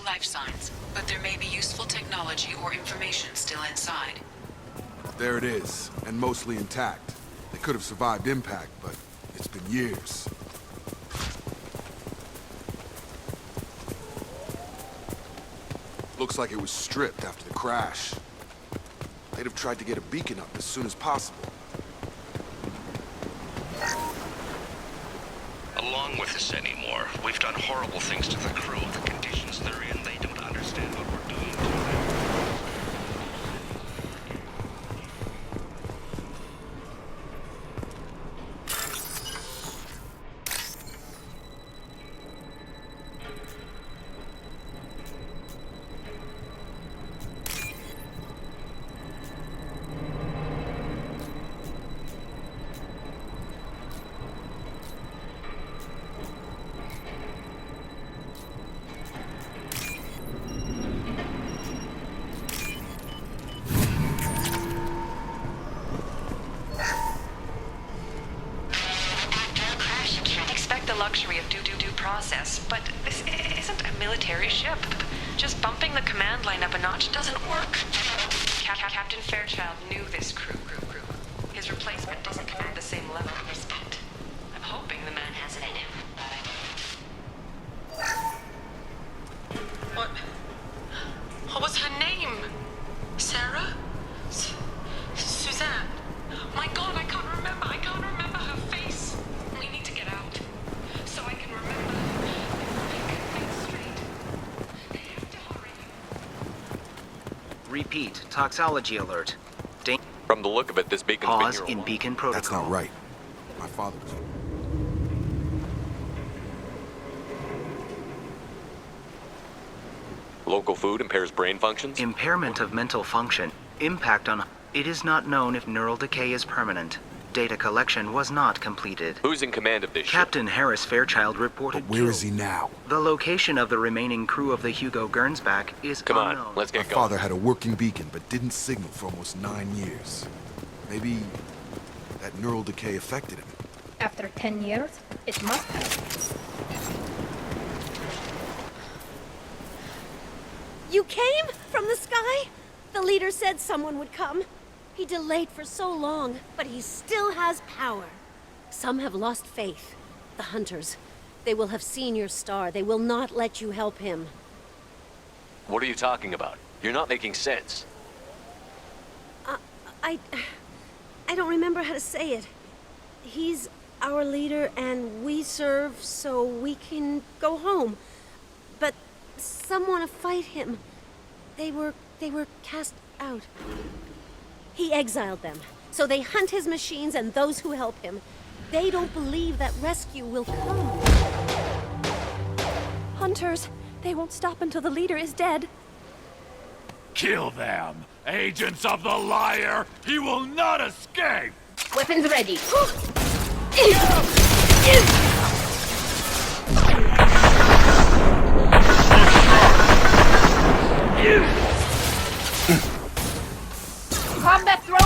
life signs, but there may be useful technology or information still inside. There it is, and mostly intact. They could have survived impact, but it's been years. Looks like it was stripped after the crash. They'd have tried to get a beacon up as soon as possible. Along with this anymore, we've done horrible things to the crew. The conditions they're in, they don't understand what we're doing to them. Luxury of due process, but this isn't a military ship. Just bumping the command line up a notch doesn't work. Captain Fairchild knew this crew. His replacement doesn't command the same level of respect. I'm hoping the man has it in him. What was her name? Sarah? Suzanne? My God, I can't remember her face. We need to get out. So I can remember. Think straight. They have to hurry. Repeat. Toxology alert. From the look of it, this beacon's been Pause here a in while. beacon protocol. That's not right. My father was... Local food impairs brain functions? Impairment of mental function. Impact on... It is not known if neural decay is permanent. Data collection was not completed. Who's in command of this ship? Captain Harris Fairchild reported But where is he now? The location of the remaining crew of the Hugo Gernsback is Come unknown. on, let's My get going. father had a working beacon, but didn't signal for almost 9 years. Maybe that neural decay affected him. After 10 years, it must have. You came? From the sky? The leader said someone would come. He delayed for so long, but he still has power. Some have lost faith. The hunters. They will have seen your star. They will not let you help him. What are you talking about? You're not making sense. I don't remember how to say it. He's our leader and we serve so we can go home. But some want to fight him. They were cast out. He exiled them, so they hunt his machines and those who help him. They don't believe that rescue will come. Hunters, they won't stop until the leader is dead. Kill them! Agents of the liar! He will not escape! Weapons ready. Combat drone.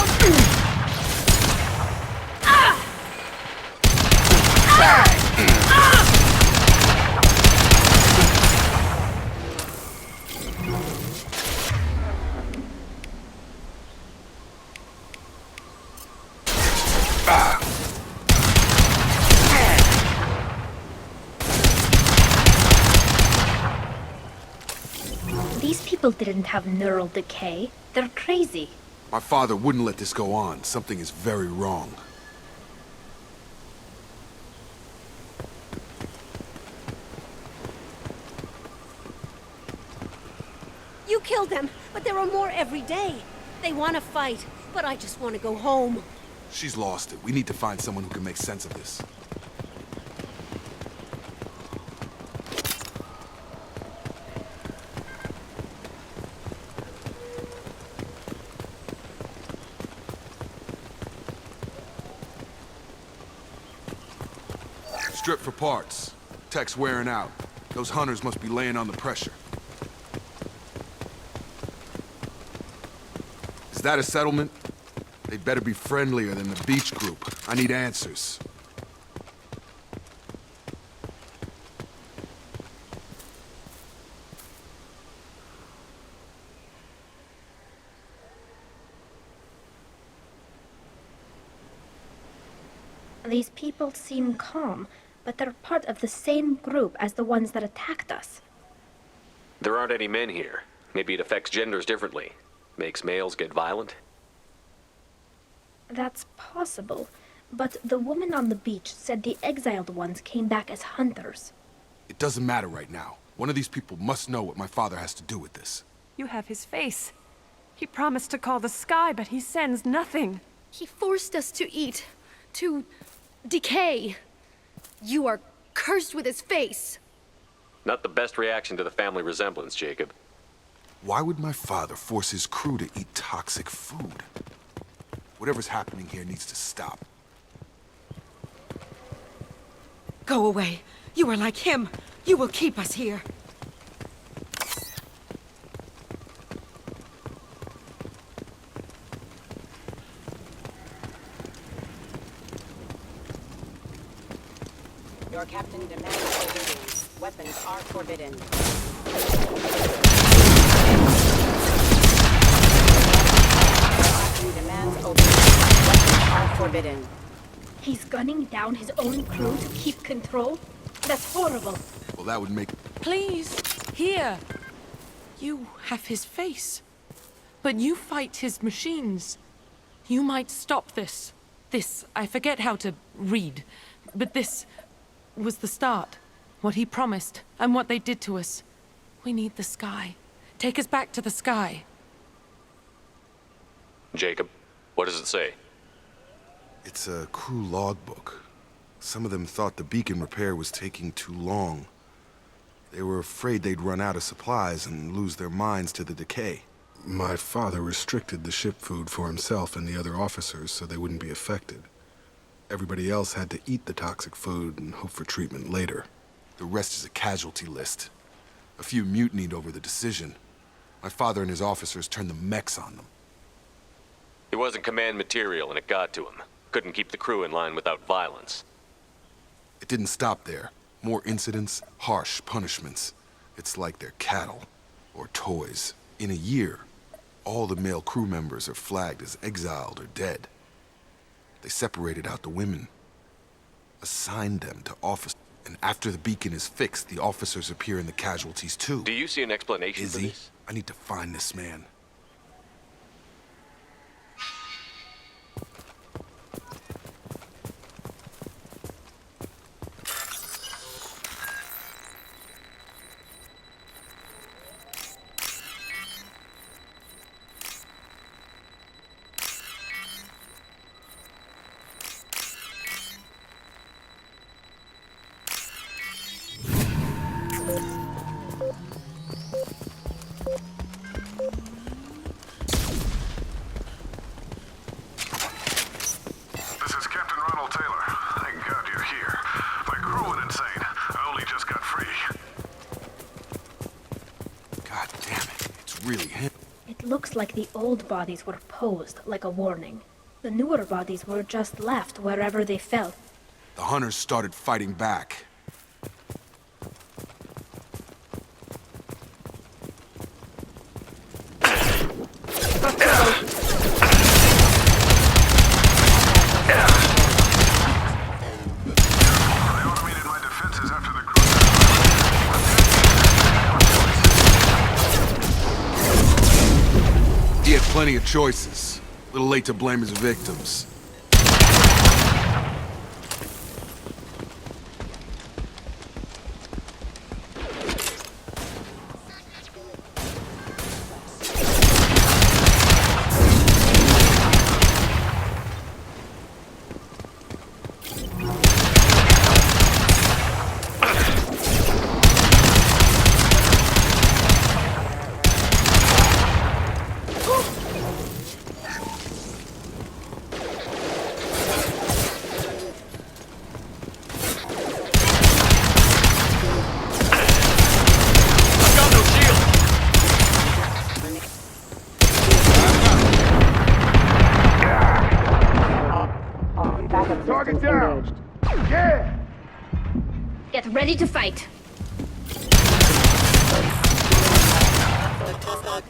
These people didn't have neural decay. They're crazy. My father wouldn't let this go on. Something is very wrong. You killed them, but there are more every day. They want to fight, but I just want to go home. She's lost it. We need to find someone who can make sense of this. Strip for parts. Tech's wearing out. Those hunters must be laying on the pressure. Is that a settlement? They'd better be friendlier than the beach group. I need answers. These people seem calm, but they're part of the same group as the ones that attacked us. There aren't any men here. Maybe it affects genders differently. Makes males get violent? That's possible, but the woman on the beach said the exiled ones came back as hunters. It doesn't matter right now. One of these people must know what my father has to do with this. You have his face. He promised to call the sky, but he sends nothing. He forced us to eat, to decay. You are cursed with his face. Not the best reaction to the family resemblance, Jacob. Why would my father force his crew to eat toxic food? Whatever's happening here needs to stop. Go away. You are like him. You will keep us here. Your captain demands obedience. Weapons are forbidden. Captain demands obedience. Weapons are forbidden. He's gunning down his own crew to keep control? That's horrible. Well, that would make... Please, here. You have his face. But you fight his machines. You might stop this. This, I forget how to read. But this was the start. What he promised, and what they did to us. We need the sky. Take us back to the sky. Jacob, what does it say? It's a crew logbook. Some of them thought the beacon repair was taking too long. They were afraid they'd run out of supplies and lose their minds to the decay. My father restricted the ship food for himself and the other officers so they wouldn't be affected. Everybody else had to eat the toxic food and hope for treatment later. The rest is a casualty list. A few mutinied over the decision. My father and his officers turned the mechs on them. He wasn't command material and it got to him. Couldn't keep the crew in line without violence. It didn't stop there. More incidents, harsh punishments. It's like they're cattle or toys. In a year, all the male crew members are flagged as exiled or dead. They separated out the women, assigned them to officers, and after the beacon is fixed, the officers appear in the casualties too. Do you see an explanation for Izzy, this? I need to find this man. Looks like the old bodies were posed like a warning. The newer bodies were just left wherever they fell. The hunters started fighting back. He had plenty of choices. A little late to blame his victims. Target down! Yeah! Get ready to fight. I had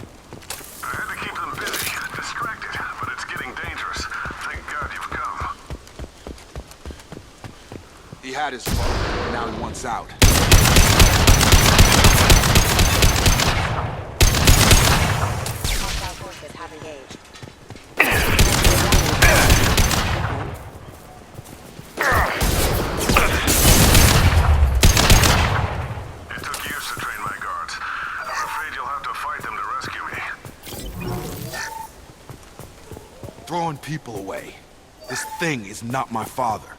to keep them busy, distracted, but it's getting dangerous. Thank God you've come. He had his fun, now he wants out. Hostile forces have engaged. It took years to train my guards. I'm afraid you'll have to fight them to rescue me. Throwing people away. This thing is not my father.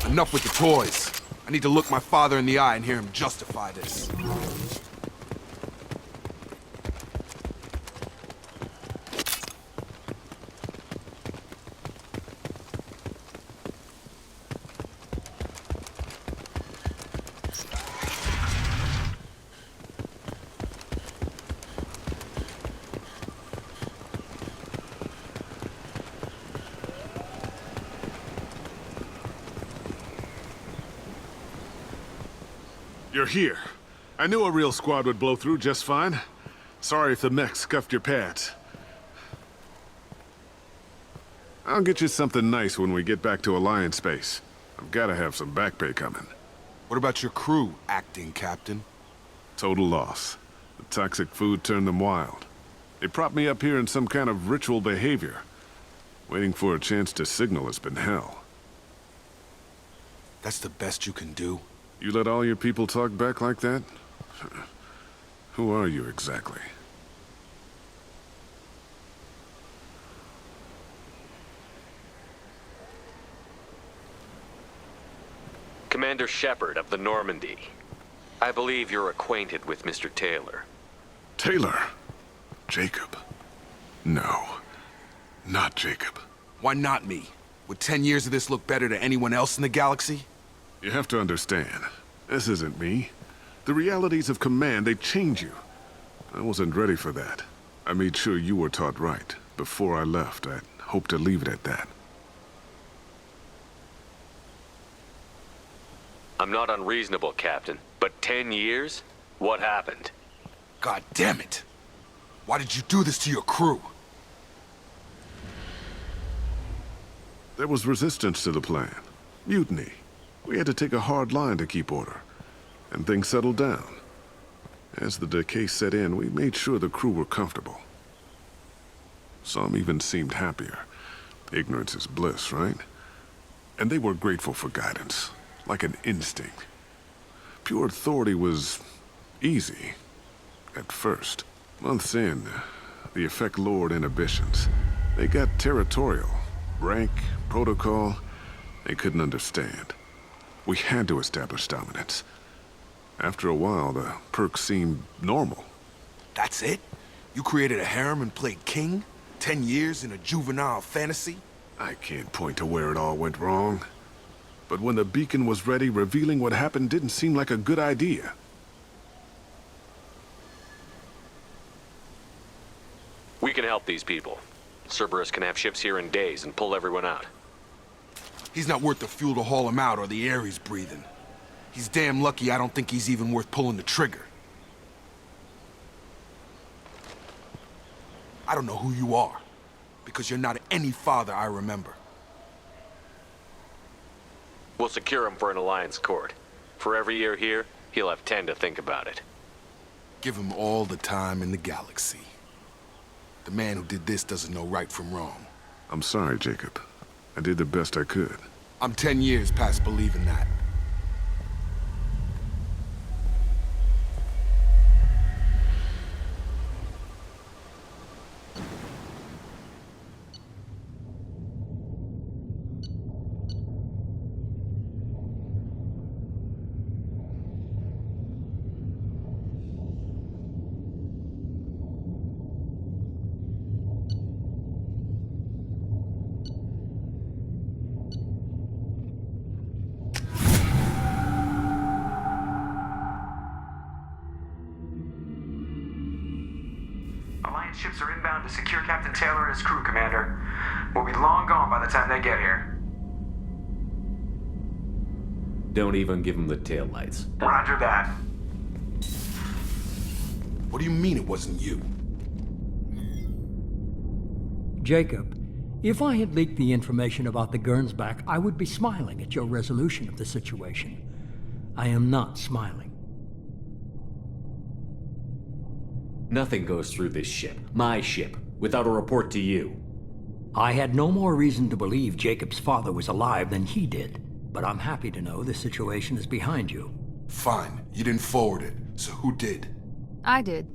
Enough with the toys. I need to look my father in the eye and hear him justify this. You're here. I knew a real squad would blow through just fine. Sorry if the mech scuffed your pads. I'll get you something nice when we get back to Alliance space. I've gotta have some back pay coming. What about your crew, acting captain? Total loss. The toxic food turned them wild. They propped me up here in some kind of ritual behavior. Waiting for a chance to signal has been hell. That's the best you can do? You let all your people talk back like that? Who are you exactly? Commander Shepard of the Normandy. I believe you're acquainted with Mr. Taylor. Taylor? Jacob? No. Not Jacob. Why not me? Would 10 years of this look better to anyone else in the galaxy? You have to understand, this isn't me. The realities of command, they change you. I wasn't ready for that. I made sure you were taught right. Before I left, I hoped to leave it at that. I'm not unreasonable, Captain, but 10 years? What happened? God damn it! Why did you do this to your crew? There was resistance to the plan. Mutiny. We had to take a hard line to keep order. And things settled down. As the decay set in, we made sure the crew were comfortable. Some even seemed happier. Ignorance is bliss, right? And they were grateful for guidance, like an instinct. Pure authority was easy, at first. Months in, the effect lowered inhibitions. They got territorial. Rank, protocol, they couldn't understand. We had to establish dominance. After a while, the perks seemed normal. That's it? You created a harem and played king? 10 years in a juvenile fantasy? I can't point to where it all went wrong. But when the beacon was ready, revealing what happened didn't seem like a good idea. We can help these people. Cerberus can have ships here in days and pull everyone out. He's not worth the fuel to haul him out or the air he's breathing. He's damn lucky I don't think he's even worth pulling the trigger. I don't know who you are, because you're not any father I remember. We'll secure him for an Alliance court. For every year here, he'll have 10 to think about it. Give him all the time in the galaxy. The man who did this doesn't know right from wrong. I'm sorry, Jacob. I did the best I could. I'm 10 years past believing that. Alliance ships are inbound to secure Captain Taylor and his crew, Commander. We'll be long gone by the time they get here. Don't even give him the taillights. Roger that. What do you mean it wasn't you? Jacob, if I had leaked the information about the Gernsback, I would be smiling at your resolution of the situation. I am not smiling. Nothing goes through this ship, my ship, without a report to you. I had no more reason to believe Jacob's father was alive than he did, but I'm happy to know the situation is behind you. Fine, you didn't forward it, so who did? I did.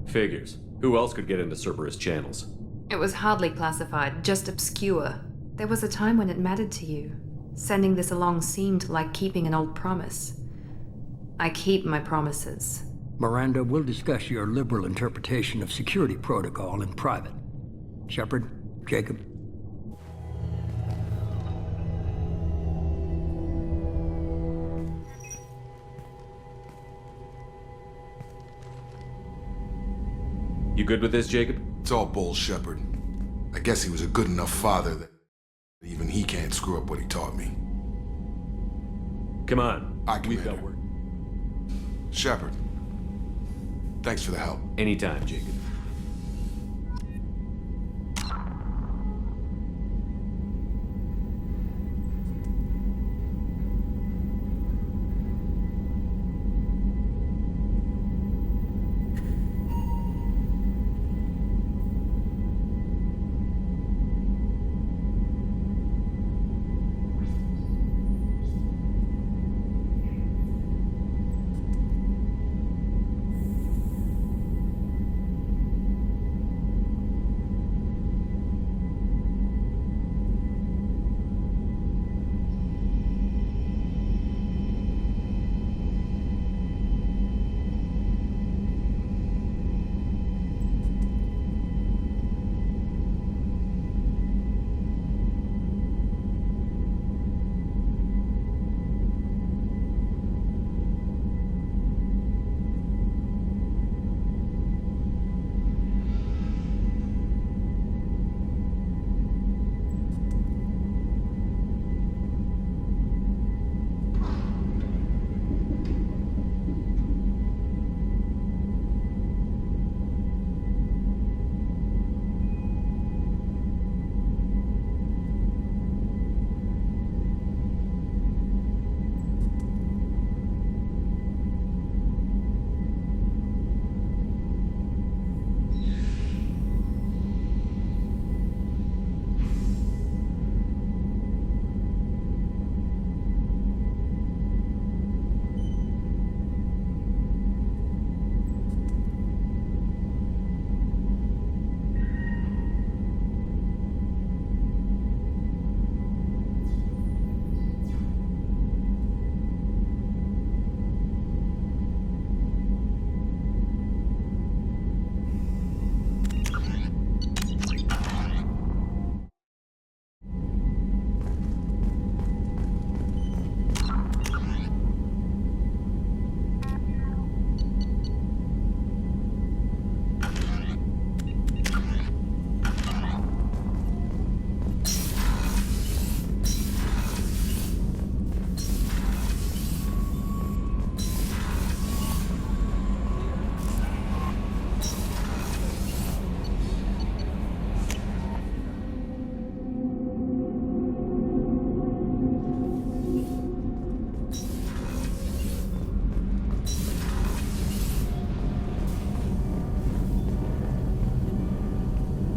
Figures. Who else could get into Cerberus channels? It was hardly classified, just obscure. There was a time when it mattered to you. Sending this along seemed like keeping an old promise. I keep my promises. Miranda, we'll discuss your liberal interpretation of security protocol in private. Shepard, Jacob. You good with this, Jacob? It's all bull, Shepard. I guess he was a good enough father that even he can't screw up what he taught me. Come on. We've got work. Shepard, thanks for the help. Anytime, Jacob.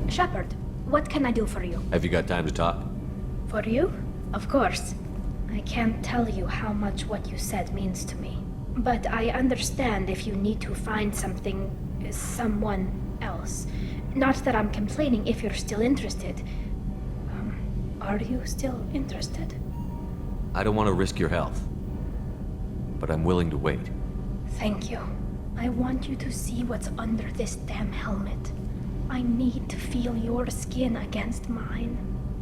Shepard, what can I do for you? Have you got time to talk? For you? Of course. I can't tell you how much what you said means to me. But I understand if you need to find someone else. Not that I'm complaining if you're still interested. Are you still interested? I don't want to risk your health, but I'm willing to wait. Thank you. I want you to see what's under this damn helmet. I need to feel your skin against mine,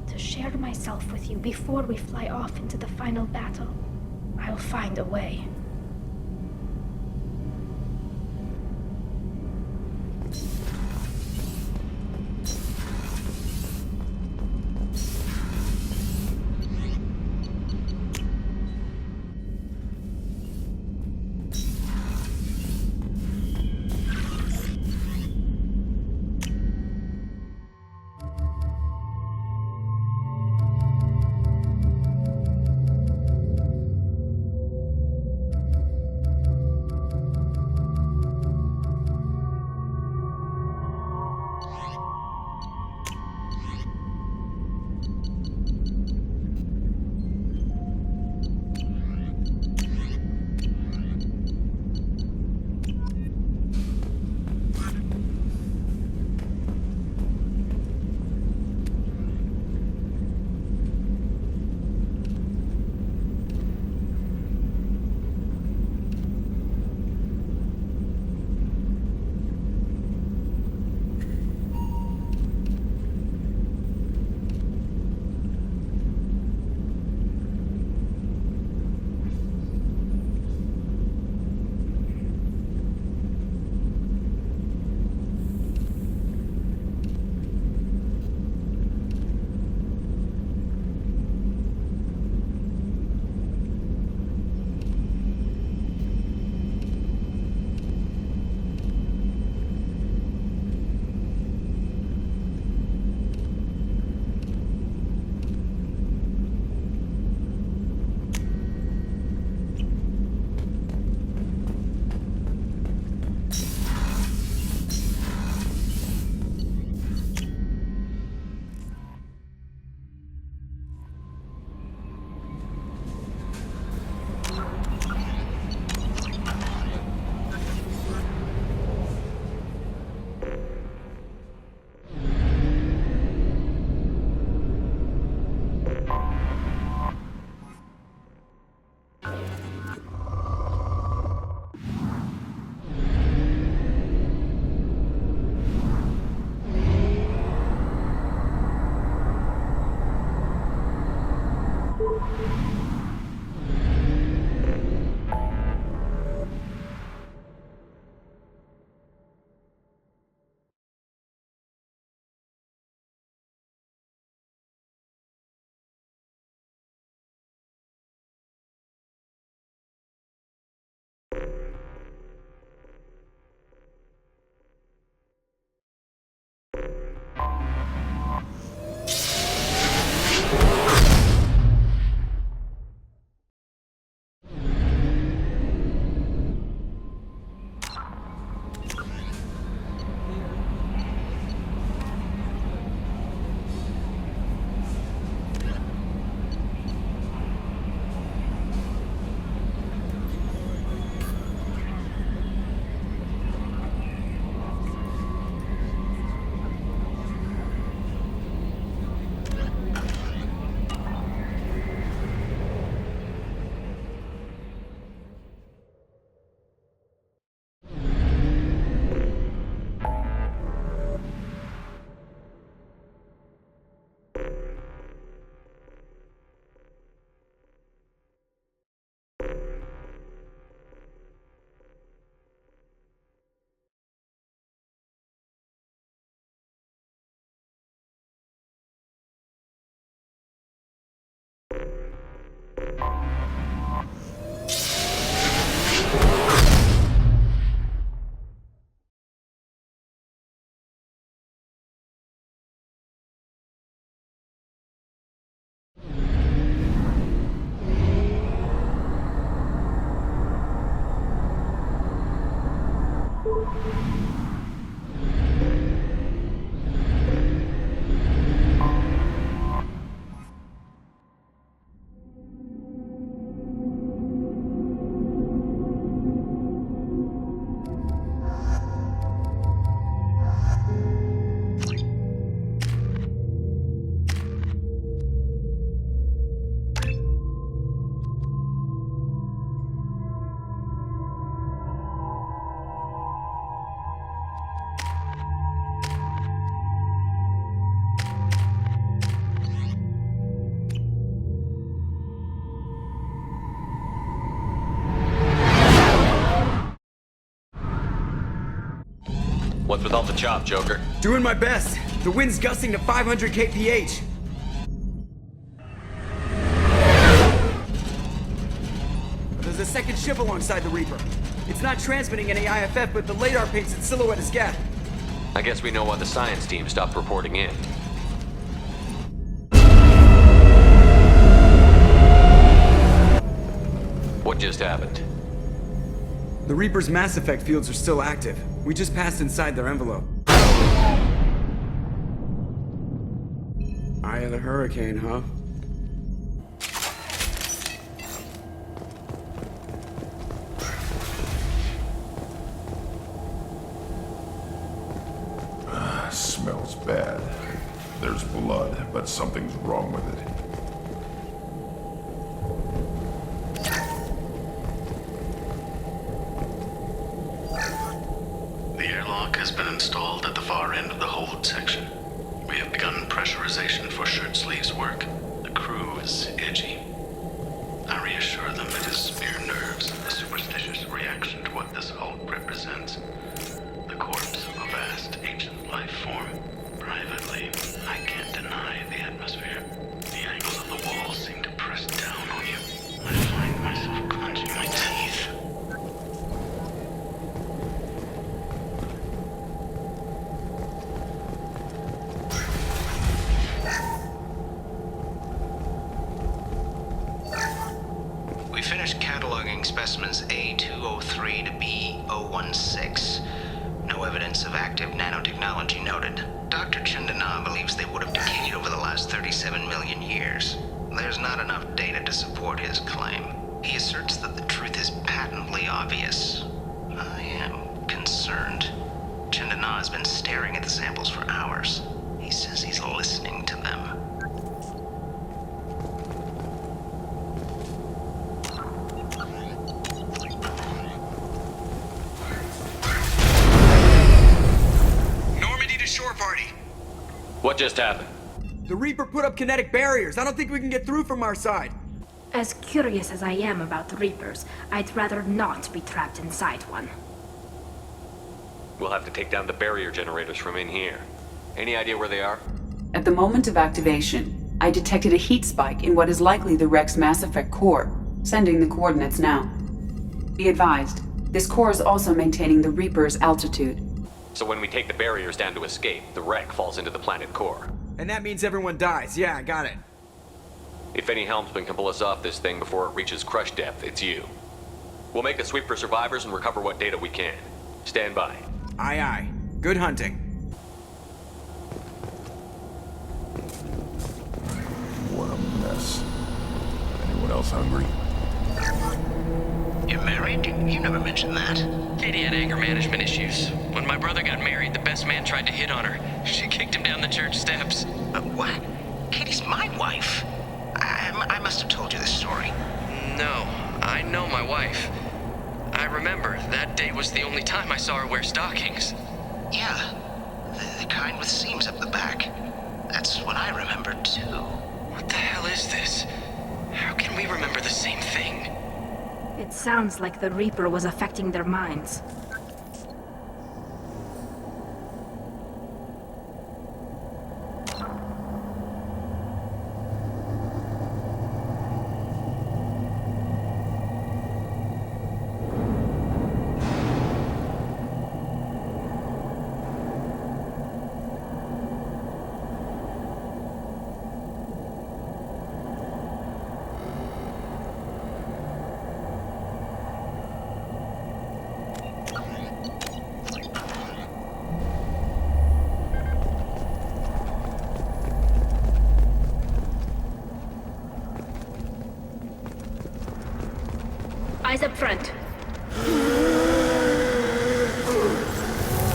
to share myself with you before we fly off into the final battle. I'll find a way. What's with all the chop, Joker? Doing my best. The wind's gusting to 500 kph. There's a second ship alongside the Reaper. It's not transmitting any IFF, but the radar paints its silhouette as Geth. I guess we know why the science team stopped reporting in. What just happened? The Reaper's Mass Effect fields are still active. We just passed inside their envelope. Eye of the Hurricane, huh? Smells bad. There's blood, but something's wrong with it. The airlock has been installed at the far end of the hold section. We have begun pressurization for shirt sleeves work. The crew is edgy. I reassure them it is mere nerves, a superstitious reaction to what this hold represents. The corpse of a vast ancient life form. Privately, I can't deny the atmosphere. The angles of the walls seem to press down on you. I find myself clenching my teeth. We finished cataloging specimens A203 to B016. No evidence of active nanotechnology noted. Dr. Chandana believes they would have decayed over the last 37 million years. There's not enough data to support his claim. He asserts that the truth is patently obvious. I am concerned. Chandana has been staring at the samples for hours. He says he's listening to them. Shore party. What just happened? The Reaper put up kinetic barriers. I don't think we can get through from our side. As curious as I am about the Reapers, I'd rather not be trapped inside one. We'll have to take down the barrier generators from in here. Any idea where they are? At the moment of activation, I detected a heat spike in what is likely the Rex Mass Effect core, sending the coordinates now. Be advised, this core is also maintaining the Reaper's altitude. So when we take the barriers down to escape, the wreck falls into the planet core. And that means everyone dies. Yeah, I got it. If any helmsman can pull us off this thing before it reaches crush depth, it's you. We'll make a sweep for survivors and recover what data we can. Stand by. Aye, aye. Good hunting. What a mess. Anyone else hungry? You're married? You never mentioned that. Katie had anger management issues. When my brother got married, the best man tried to hit on her. She kicked him down the church steps. What? Katie's my wife. I must have told you this story. No, I know my wife. I remember, that day was the only time I saw her wear stockings. Yeah, the kind with seams up the back. That's what I remember too. What the hell is this? How can we remember the same thing? It sounds like the Reaper was affecting their minds. Eyes up front.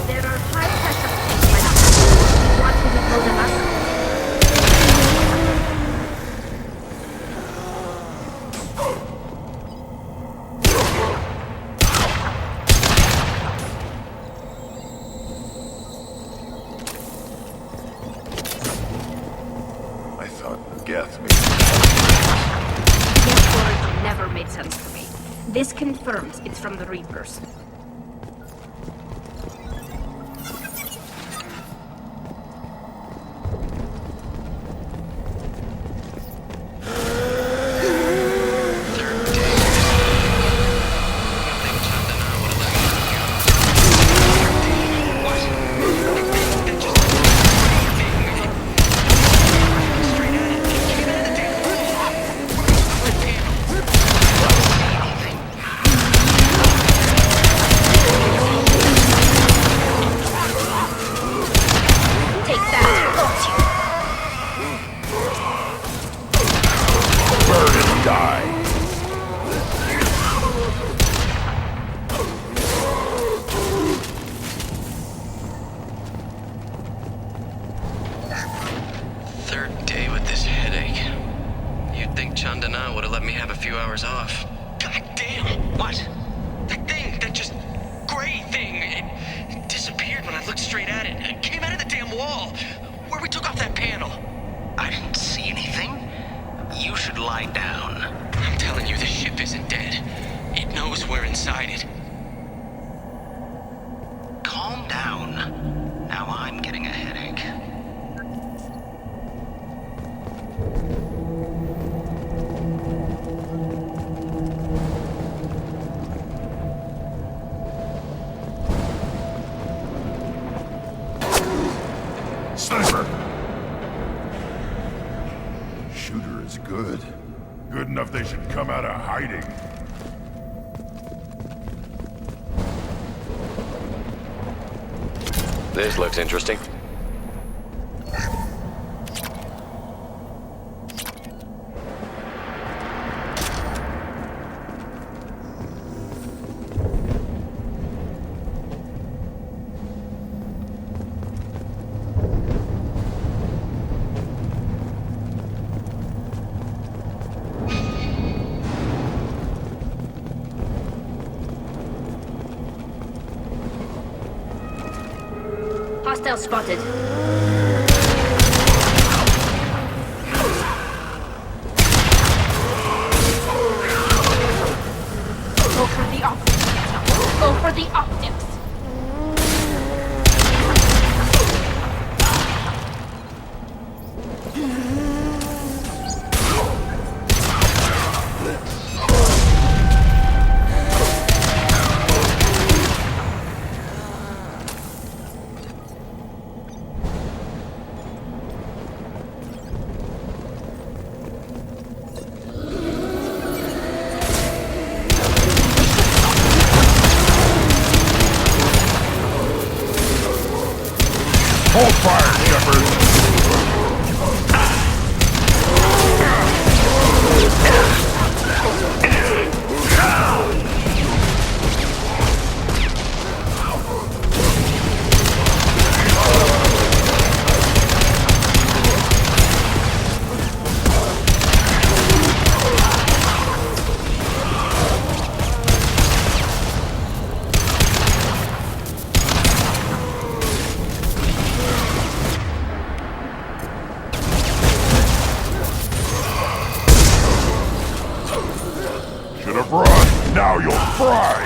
There are 5 sets of things by the Want me to blow them up? I thought Geth Never made sense to me. This confirms it's from the Reapers. die. Third day with this headache. You'd think Chandana would have let me have a few hours off. God damn! What? That thing, that just gray thing, it disappeared when I looked straight at it. It came out of the damn wall, where we took off that panel. I didn't see anything. You should lie down. I'm telling you, the ship isn't dead. It knows we're inside it. Calm down. Now I'm getting a headache. Sniper! Shooter is good. Good enough they should come out of hiding. This looks interesting. Hostile spotted. Go for the optics. Go for the optics. Hold fire, Shepard! Should have run! Now you'll fry!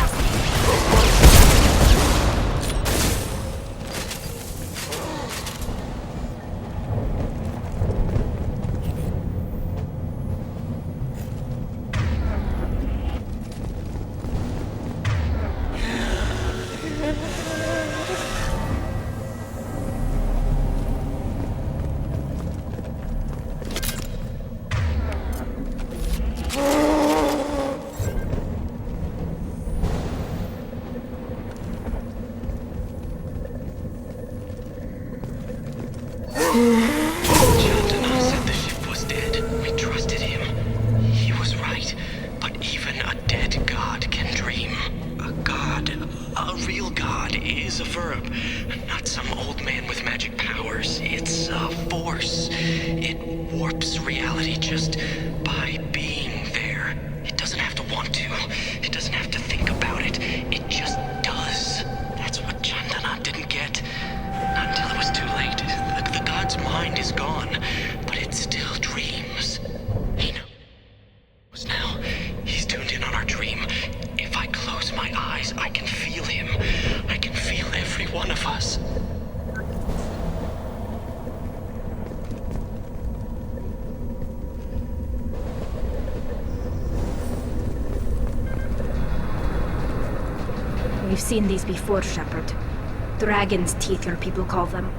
Chandana said the ship was dead. We trusted him. He was right. But even a dead god can dream. A god, a real god, is a verb. Not some old man with magic powers. It's a force. It warps reality just by being there. It doesn't have to want to. It doesn't have to think about it. It just does. That's what Chandana didn't get. Not until it was too late. The god's mind is gone, but it still dreams. He knows now. He's tuned in on our dream. If I close my eyes, I can feel him. I can feel every one of us. We've seen these before, Shepard. Dragon's teeth, your people call them.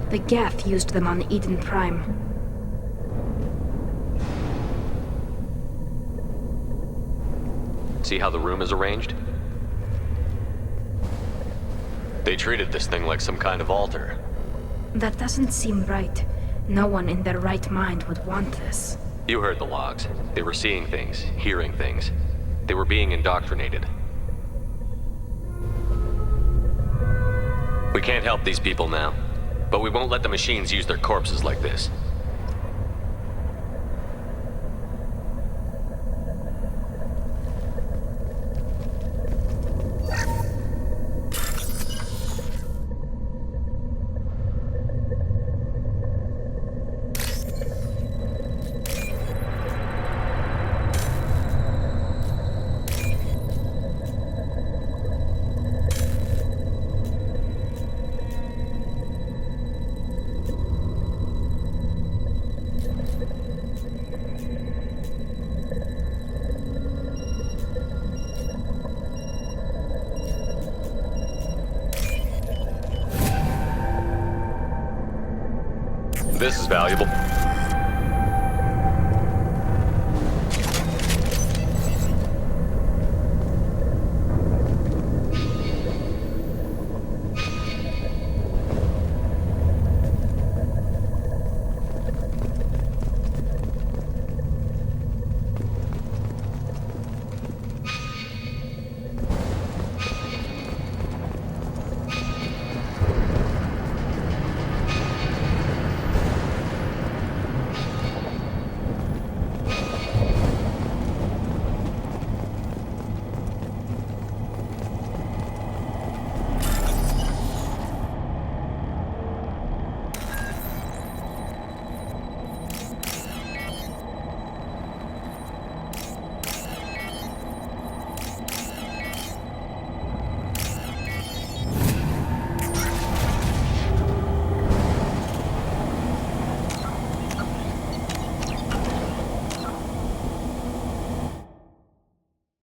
The Geth used them on Eden Prime. See how the room is arranged? They treated this thing like some kind of altar. That doesn't seem right. No one in their right mind would want this. You heard the logs. They were seeing things, hearing things. They were being indoctrinated. We can't help these people now, but we won't let the machines use their corpses like this. This is valuable.